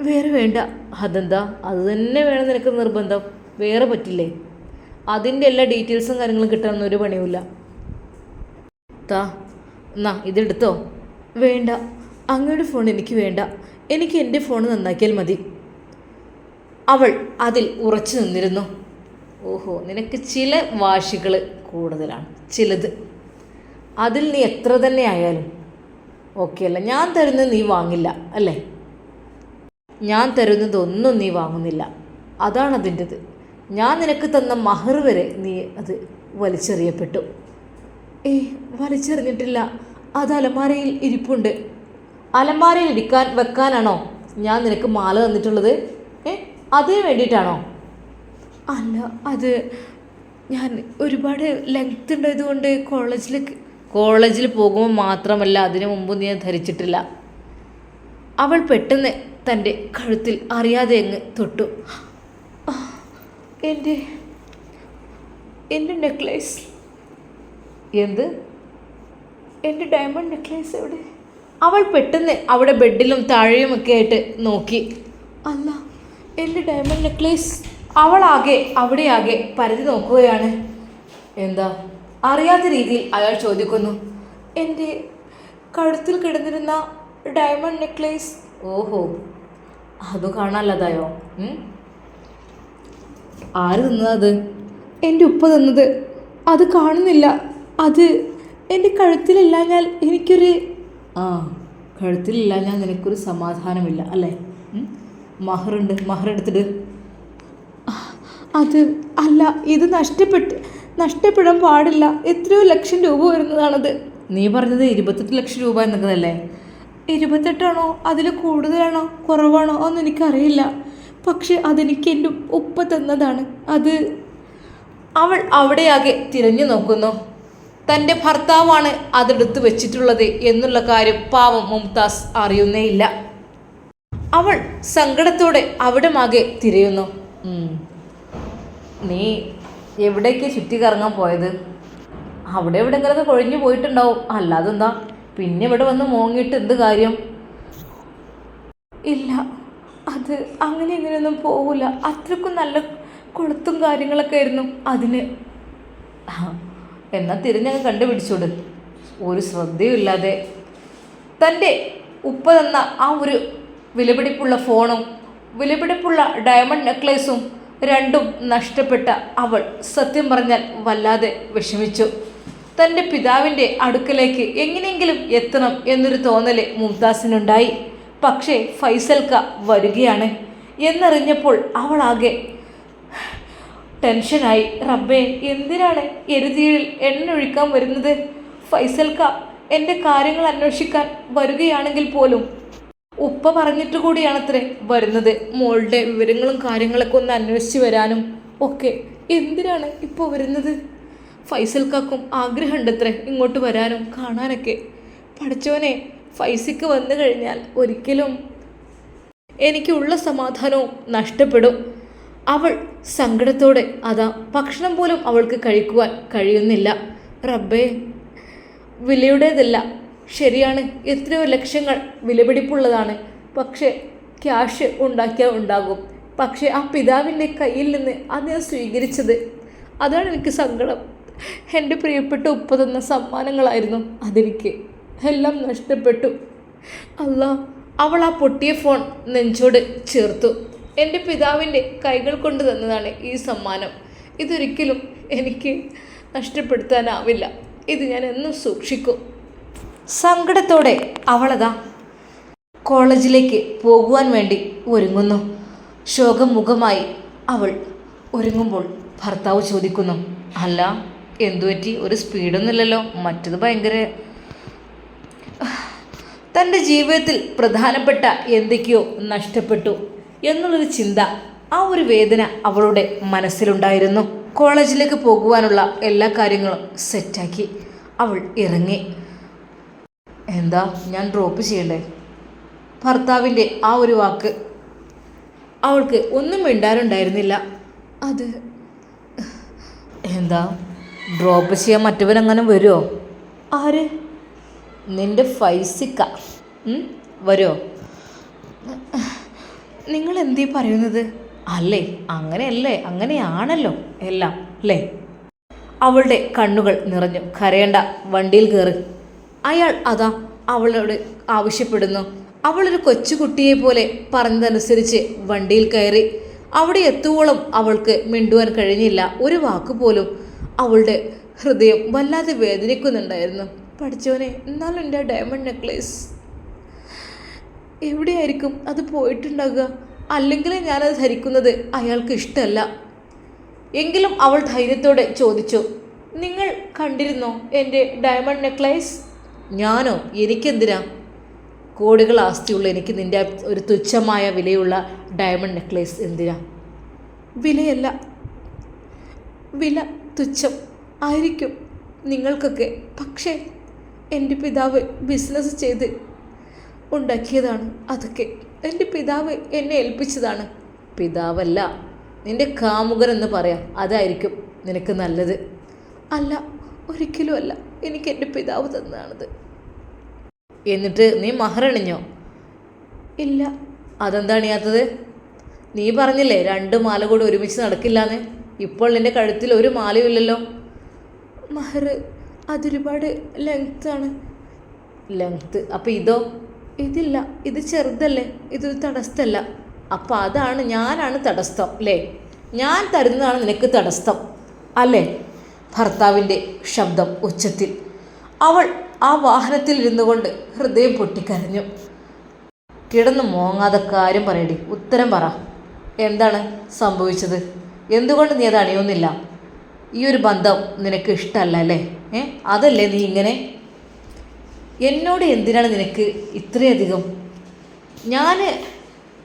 വേറെ വേണ്ട. അതെന്താ, അത് തന്നെ വേണം നിനക്ക് നിർബന്ധം? വേറെ പറ്റില്ലേ? അതിൻ്റെ എല്ലാ ഡീറ്റെയിൽസും കാര്യങ്ങളും കിട്ടാനൊന്നും ഒരു പണിയുമില്ല. എന്നാ ഇതെടുത്തോ. വേണ്ട, അങ്ങയുടെ ഫോൺ എനിക്ക് വേണ്ട, എനിക്ക് എൻ്റെ ഫോൺ നന്നാക്കിയാൽ മതി. അവൾ അതിൽ ഉറച്ചു നിന്നിരുന്നു. നിനക്ക് ചില വാശികൾ കൂടുതലാണ്, ചിലത്. അതിൽ നീ എത്ര തന്നെ ആയാലും ഓക്കെ അല്ല. ഞാൻ തരുന്നത് നീ വാങ്ങില്ല അല്ലേ? ഞാൻ തരുന്നതൊന്നും നീ വാങ്ങുന്നില്ല, അതാണ് അതിൻ്റെത്. ഞാൻ നിനക്ക് തന്ന മഹർ വരെ നീ അത് വലിച്ചെറിയപ്പെട്ടു. വലിച്ചെറിഞ്ഞിട്ടില്ല, അത് അലമാരയിൽ ഇരിപ്പുണ്ട്. അലമാരയിൽ വെക്കാനാണോ ഞാൻ നിനക്ക് മാല തന്നിട്ടുള്ളത്? അതിന് വേണ്ടിയിട്ടാണോ? അല്ല, അത് ഞാൻ ഒരുപാട് ലെങ്ത് ഉണ്ടായതുകൊണ്ട് കോളേജിൽ പോകുമ്പോൾ മാത്രമല്ല, അതിനു മുമ്പ് നീ ധരിച്ചിട്ടില്ല. അവൾ പെട്ടെന്ന് തൻ്റെ കഴുത്തിൽ അറിയാതെ അങ്ങ് തൊട്ടു. എൻ്റെ നെക്ലേസ്. എന്ത്? എൻ്റെ ഡയമണ്ട് നെക്ലേസ് എവിടെ? അവൾ പെട്ടെന്ന് അവിടെ ബെഡിലും താഴെയുമൊക്കെ ആയിട്ട് നോക്കി. അല്ല, എൻ്റെ ഡയമണ്ട് നെക്ലേസ്. അവളാകെ അവിടെയാകെ പരതി നോക്കുകയാണ്. എന്താ? അറിയാത്ത രീതിയിൽ അയാൾ ചോദിക്കുന്നു. എൻ്റെ കഴുത്തിൽ കിടന്നിരുന്ന ഡയമണ്ട് നെക്ലേസ്. ഓഹോ, അത് കാണാനല്ലതായോ? ആര് തന്നത്? എൻ്റെ ഉപ്പ തന്നത്. അത് കാണുന്നില്ല. അത് എൻ്റെ കഴുത്തിലില്ലാഞ്ഞാൽ എനിക്കൊരു കഴുത്തിലില്ലാഞ്ഞാൽ നിനക്കൊരു സമാധാനമില്ല അല്ലേ? മഹറുണ്ട്, മഹർ എടുത്തിട്ട്. അത് അല്ല, ഇത് നഷ്ടപ്പെടാൻ പാടില്ല. എത്രയോ ലക്ഷം രൂപ വരുന്നതാണത്. നീ പറഞ്ഞത് 28 ലക്ഷം രൂപ എന്നതല്ലേ? 28ആണോ, അതിൽ കൂടുതലാണോ കുറവാണോ ഒന്നും എനിക്കറിയില്ല. പക്ഷെ അതെനിക്ക് എൻ്റെ ഉപ്പ തന്നതാണ്. അത് അവൾ അവിടെയാകെ തിരഞ്ഞു നോക്കുന്നു. തൻ്റെ ഭർത്താവാണ് അതെടുത്ത് വെച്ചിട്ടുള്ളത് എന്നുള്ള കാര്യം പാവം മുംതാസ് അറിയുന്നേയില്ല. അവൾ സങ്കടത്തോടെ അവിടമാകെ തിരയുന്നു. നീ എവിടേക്ക് ചുറ്റി കറങ്ങാൻ പോയത്? അവിടെ എവിടെങ്കിലൊക്കെ കൊഴിഞ്ഞു പോയിട്ടുണ്ടാവും, അല്ലാതെന്താ? പിന്നെ ഇവിടെ വന്ന് മോങ്ങിയിട്ട് എന്ത് കാര്യം? ഇല്ല, അത് അങ്ങനെ ഇങ്ങനെയൊന്നും പോകില്ല. അത്രയ്ക്കും നല്ല കൊളുത്തും കാര്യങ്ങളൊക്കെ ആയിരുന്നു അതിന്. എന്നാൽ തിരിഞ്ഞങ്ങ് കണ്ടുപിടിച്ചോട്. ഒരു ശ്രദ്ധയും ഇല്ലാതെ തൻ്റെ ഉപ്പ തന്ന ആ ഒരു വിലപിടിപ്പുള്ള ഫോണും വിലപിടിപ്പുള്ള ഡയമണ്ട് നെക്ലേസും രണ്ടും നഷ്ടപ്പെട്ട അവൾ സത്യം പറഞ്ഞാൽ വല്ലാതെ വിഷമിച്ചു. തൻ്റെ പിതാവിൻ്റെ അടുക്കലേക്ക് എങ്ങനെയെങ്കിലും എത്തണം എന്നൊരു തോന്നൽ മുംതാസിനുണ്ടായി. പക്ഷേ ഫൈസൽക്ക വരികയാണ് എന്നറിഞ്ഞപ്പോൾ അവളാകെ ടെൻഷനായി. റബ്ബേ, എന്തിനാണ് എരുതിയിൽ എണ്ണ ഒഴിക്കാൻ വരുന്നത്? ഫൈസൽക്ക എൻ്റെ കാര്യങ്ങൾ അന്വേഷിക്കാൻ വരികയാണെങ്കിൽ പോലും ഉപ്പ പറഞ്ഞിട്ട് കൂടിയാണത്രേ വരുന്നത്. മോളുടെ വിവരങ്ങളും കാര്യങ്ങളൊക്കെ ഒന്ന് അന്വേഷിച്ച് വരാനും ഒക്കെ. എന്തിനാണ് ഇപ്പോൾ വരുന്നത്? ഫൈസൽക്കാക്കും ആഗ്രഹമുണ്ടത്രേ ഇങ്ങോട്ട് വരാനും കാണാനൊക്കെ. പഠിച്ചോനെ, ഫൈസിക്ക് വന്നു കഴിഞ്ഞാൽ ഒരിക്കലും എനിക്കുള്ള സമാധാനവും നഷ്ടപ്പെടും. അവൾ സങ്കടത്തോടെ അതാ ഭക്ഷണം പോലും അവൾക്ക് കഴിക്കുവാൻ കഴിയുന്നില്ല. റബ്ബേ, വിലയുടേതല്ല, ശരിയാണ്, എത്രയോ ലക്ഷങ്ങൾ വിലപിടിപ്പുള്ളതാണ്. പക്ഷേ ക്യാഷ് ഉണ്ടാക്കിയാൽ ഉണ്ടാകും. പക്ഷേ ആ പിതാവിൻ്റെ കയ്യിൽ നിന്ന് അത് ഞാൻ സ്വീകരിച്ചത്, അതാണ് എനിക്ക് സങ്കടം. എൻ്റെ പ്രിയപ്പെട്ട ഉപ്പ തന്ന സമ്മാനങ്ങളായിരുന്നു അതെനിക്ക് എല്ലാം നഷ്ടപ്പെട്ടു. അല്ലാ, അവൾ ആ പൊട്ടിയ ഫോൺ നെഞ്ചോട് ചേർത്തു. എൻ്റെ പിതാവിൻ്റെ കൈകൾ കൊണ്ട് തന്നതാണ് ഈ സമ്മാനം. ഇതൊരിക്കലും എനിക്ക് നഷ്ടപ്പെടുത്താനാവില്ല. ഇത് ഞാൻ എന്നും സൂക്ഷിക്കും. സങ്കടത്തോടെ അവളതാ കോളേജിലേക്ക് പോകുവാൻ വേണ്ടി ഒരുങ്ങുന്നു. ശോകമുഖമായി അവൾ ഒരുങ്ങുമ്പോൾ ഭർത്താവ് ചോദിക്കുന്നു, അല്ല എന്തുപറ്റി? ഒരു സ്പീഡൊന്നുമില്ലല്ലോ. മറ്റത് ഭയങ്കര തൻ്റെ ജീവിതത്തിൽ പ്രധാനപ്പെട്ട എന്തൊക്കെയോ നഷ്ടപ്പെട്ടു എന്നുള്ളൊരു ചിന്ത, ആ ഒരു വേദന അവളുടെ മനസ്സിലുണ്ടായിരുന്നു. കോളേജിലേക്ക് പോകുവാനുള്ള എല്ലാ കാര്യങ്ങളും സെറ്റാക്കി അവൾ ഇറങ്ങി. എന്താ, ഞാൻ ഡ്രോപ്പ് ചെയ്യണ്ടേ? ഭർത്താവിൻ്റെ ആ ഒരു വാക്ക് അവൾക്ക് ഒന്നും മിണ്ടാനുണ്ടായിരുന്നില്ല. അത് എന്താ, ഡ്രോപ്പ് ചെയ്യാൻ മറ്റവനങ്ങനെ വരുമോ? ആര്? നിൻ്റെ ഫൈസിക്ക വരുമോ? നിങ്ങൾ എന്തീ പറയുന്നത്? അല്ലേ, അങ്ങനെയല്ലേ, അങ്ങനെയാണല്ലോ എല്ലാം അല്ലേ? അവളുടെ കണ്ണുകൾ നിറഞ്ഞു. കരയണ്ട, വണ്ടിയിൽ കയറി. അയാൾ അതാ അവളോട് ആവശ്യപ്പെടുന്നു. അവളൊരു കൊച്ചുകുട്ടിയെ പോലെ പറഞ്ഞതനുസരിച്ച് വണ്ടിയിൽ കയറി. അവിടെ എത്തുവോളം അവൾക്ക് മിണ്ടുവാൻ കഴിഞ്ഞില്ല. ഒരു വാക്കുപോലും. അവളുടെ ഹൃദയം വല്ലാതെ വേദനിക്കുന്നുണ്ടായിരുന്നു. പഠിച്ചവനെ, എന്നാലും എൻ്റെ ഡയമണ്ട് നെക്ലേസ് എവിടെയായിരിക്കും അത് പോയിട്ടുണ്ടാകുക? അല്ലെങ്കിൽ ഞാനത് ധരിക്കുന്നത് അയാൾക്ക് ഇഷ്ടമല്ല. എങ്കിലും അവൾ ധൈര്യത്തോടെ ചോദിച്ചു, നിങ്ങൾ കണ്ടിരുന്നോ എൻ്റെ ഡയമണ്ട് നെക്ലേസ്? ഞാനോ? എനിക്കെന്തിനാ? കോടികൾ ആസ്തിയുള്ള എനിക്ക് നിൻ്റെ ഒരു തുച്ഛമായ വിലയുള്ള ഡയമണ്ട് നെക്ലേസ് എന്തിനാ? വിലയല്ല, വില തുച്ഛം ആയിരിക്കും നിങ്ങൾക്കൊക്കെ. പക്ഷേ എൻ്റെ പിതാവ് ബിസിനസ് ചെയ്ത് ഉണ്ടാക്കിയതാണ് അതൊക്കെ. എൻ്റെ പിതാവ് എന്നെ ഏൽപ്പിച്ചതാണ്. പിതാവല്ല, നിൻ്റെ കാമുകൻ എന്ന് പറയാം, അതായിരിക്കും നിനക്ക് നല്ലത്. അല്ല, ഒരിക്കലും അല്ല. എനിക്ക് എൻ്റെ പിതാവ് തന്നതാണത്. എന്നിട്ട് നീ മഹറണിഞ്ഞോ? ഇല്ല. അതെന്താ അണിയാത്തത്? നീ പറഞ്ഞില്ലേ 2 മാല കൂടി ഒരുമിച്ച് നടക്കില്ലാന്ന്. ഇപ്പോൾ നിൻ്റെ കഴുത്തിൽ ഒരു മാലയും ഇല്ലല്ലോ. മഹർ അതൊരുപാട് ലെങ്ത്താണ്. ലെങ്ത്ത്? അപ്പം ഇതോ? ഇതില്ല, ഇത് ചെറുതല്ലേ, ഇതൊരു തടസ്സമല്ല. അപ്പം ഞാനാണ് തടസ്സം അല്ലേ? ഞാൻ തരുന്നതാണ് നിനക്ക് തടസ്സം അല്ലേ? ഭർത്താവിൻ്റെ ശബ്ദം ഉച്ചത്തിൽ. അവൾ ആ വാഹനത്തിൽ ഇരുന്നു കൊണ്ട് ഹൃദയം പൊട്ടിക്കരഞ്ഞു. കിടന്ന് മോങ്ങാതെ കാര്യം പറയടി, ഉത്തരം പറ. എന്താണ് സംഭവിച്ചത്? എന്തുകൊണ്ട് നീ അത് അണിയൊന്നില്ല? ഈ ഒരു ബന്ധം നിനക്ക് ഇഷ്ടമല്ല അല്ലേ? അതല്ലേ നീ ഇങ്ങനെ? എന്നോട് എന്തിനാണ് നിനക്ക് ഇത്രയധികം? ഞാൻ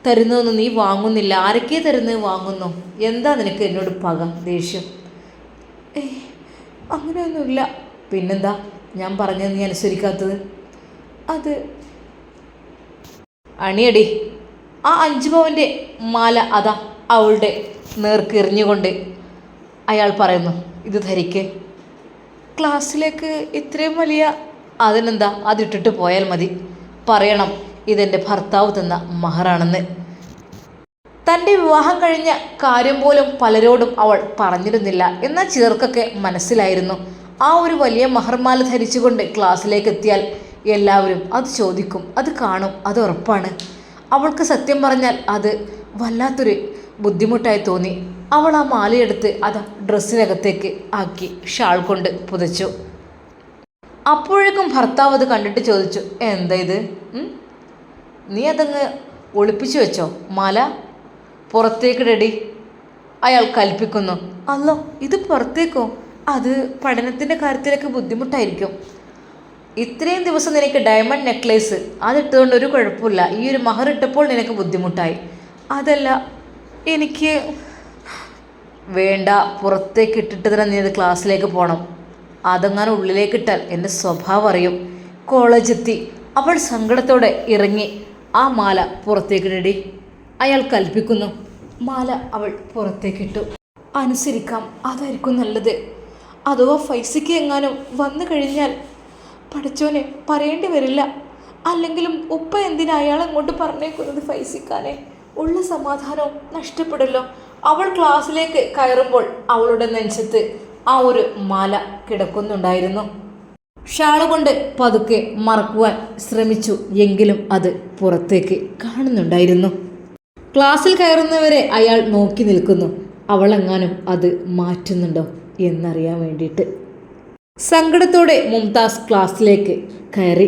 തരുന്നതൊന്നും നീ വാങ്ങുന്നില്ല. ആരൊക്കെ തരുന്നത് വാങ്ങുന്നു? എന്താ നിനക്ക് എന്നോട് പക, ദേഷ്യം? അങ്ങനെയൊന്നുമില്ല. പിന്നെന്താ ഞാൻ പറഞ്ഞത് നീ അനുസരിക്കാത്തത്? അത് അണിയടി. ആ 5 പവൻ്റെ മാല അതാ അവളുടെ നേർക്ക് എറിഞ്ഞുകൊണ്ട് അയാൾ പറയുന്നു, ഇത് ധരിക്ക്. ക്ലാസ്സിലേക്ക് ഇത്രയും വലിയ... അതിനെന്താ, അതിട്ടിട്ട് പോയാൽ മതി. പറയണം ഇതെൻ്റെ ഭർത്താവ് തന്ന മഹറാണെന്ന്. തൻ്റെ വിവാഹം കഴിഞ്ഞ കാര്യം പോലും പലരോടും അവൾ പറഞ്ഞിരുന്നില്ല. എന്നാൽ ചിലർക്കൊക്കെ മനസ്സിലായിരുന്നു. ആ ഒരു വലിയ മഹർമാല ധരിച്ചുകൊണ്ട് ക്ലാസ്സിലേക്ക് എത്തിയാൽ എല്ലാവരും അത് ചോദിക്കും, അത് കാണും, അത് ഉറപ്പാണ്. അവൾക്ക് സത്യം പറഞ്ഞാൽ അത് വല്ലാത്തൊരു ബുദ്ധിമുട്ടായി തോന്നി. അവൾ ആ മാലയെടുത്ത് അത് ഡ്രസ്സിനകത്തേക്ക് ആക്കി ഷാൾ കൊണ്ട് പുതച്ചു. അപ്പോഴേക്കും ഭർത്താവ് അത് കണ്ടിട്ട് ചോദിച്ചു, എന്താ ഇത്? നീ അതങ്ങ് ഒളിപ്പിച്ചു വെച്ചോ മാല? പുറത്തേക്കിടടി അയാൾ കൽപ്പിക്കുന്നു. അല്ലോ, ഇത് പുറത്തേക്കോ? അത് പഠനത്തിൻ്റെ കാര്യത്തിലൊക്കെ ബുദ്ധിമുട്ടായിരിക്കും. ഇത്രയും ദിവസം നിനക്ക് ഡയമണ്ട് നെക്ലേസ് അതിട്ടുകൊണ്ട് ഒരു കുഴപ്പമില്ല. ഈ ഒരു മഹർ ഇട്ടപ്പോൾ നിനക്ക് ബുദ്ധിമുട്ടായി. അതല്ല, എനിക്ക് വേണ്ട, പുറത്തേക്ക് ഇട്ടിട്ട് തന്നെ നീ അത് ക്ലാസ്സിലേക്ക് പോകണം. അതെങ്ങാനും ഉള്ളിലേക്ക് ഇട്ടാൽ എൻ്റെ സ്വഭാവം അറിയും. കോളേജെത്തി അവൾ സങ്കടത്തോടെ ഇറങ്ങി ആ മാല പുറത്തേക്കിടടി അയാൾ കൽപ്പിക്കുന്നു. മാല അവൾ പുറത്തേക്കിട്ടു. അനുസരിക്കാം, അതായിരിക്കും നല്ലത്. അഥവാ ഫൈസിക്ക് എങ്ങാനും വന്നു കഴിഞ്ഞാൽ പഠിച്ചോനെ പറയേണ്ടി വരില്ല. അല്ലെങ്കിലും ഉപ്പ എന്തിനാ അയാൾ അങ്ങോട്ട് പറഞ്ഞേക്കുന്നത് ഫൈസിക്കാനെ? ഉള്ള സമാധാനവും നഷ്ടപ്പെടല്ലോ. അവൾ ക്ലാസ്സിലേക്ക് കയറുമ്പോൾ അവളുടെ നെഞ്ചത്ത് ആ ഒരു മാല കിടക്കുന്നുണ്ടായിരുന്നു. ഷാളുകൊണ്ട് പതുക്കെ മറക്കുവാൻ ശ്രമിച്ചു, എങ്കിലും അത് പുറത്തേക്ക് കാണുന്നുണ്ടായിരുന്നു. ക്ലാസ്സിൽ കയറുന്നവരെ അയാൾ നോക്കി നിൽക്കുന്നു. അവളെങ്ങാനും അത് മാറ്റുന്നുണ്ടോ എന്നറിയാൻ വേണ്ടിയിട്ട്. സങ്കടത്തോടെ മുംതാസ് ക്ലാസ്സിലേക്ക് കയറി.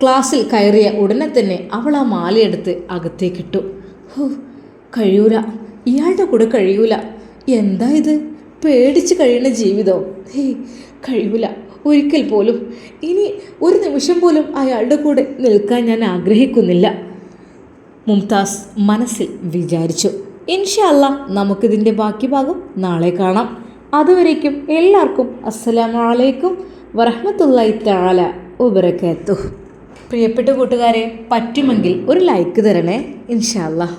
ക്ലാസ്സിൽ കയറിയ ഉടനെ തന്നെ അവൾ ആ മാലയെടുത്ത് അകത്തേക്കിട്ടു. കഴിയൂല, ഇയാളുടെ കൂടെ കഴിയൂല. എന്താ ഇത്? പേടിച്ച് കഴിയുന്ന ജീവിതം. കഴിയൂല ഒരിക്കൽ പോലും. ഇനി ഒരു നിമിഷം പോലും അയാളുടെ കൂടെ നിൽക്കാൻ ഞാൻ ആഗ്രഹിക്കുന്നില്ല. മുംതാസ് മനസ്സിൽ വിചാരിച്ചു. ഇൻഷാ അല്ലാഹ് നമുക്കിതിൻ്റെ ബാക്കി ഭാഗം നാളെ കാണാം. അതുവരേക്കും എല്ലാവർക്കും അസ്സലാമു അലൈക്കും വറഹ്മത്തുള്ളാഹി തആല വബറകാതുഹു. പ്രിയപ്പെട്ട കൂട്ടുകാരെ, പറ്റുമെങ്കിൽ ഒരു ലൈക്ക് തരണേ. ഇൻഷാ അല്ലാഹ്.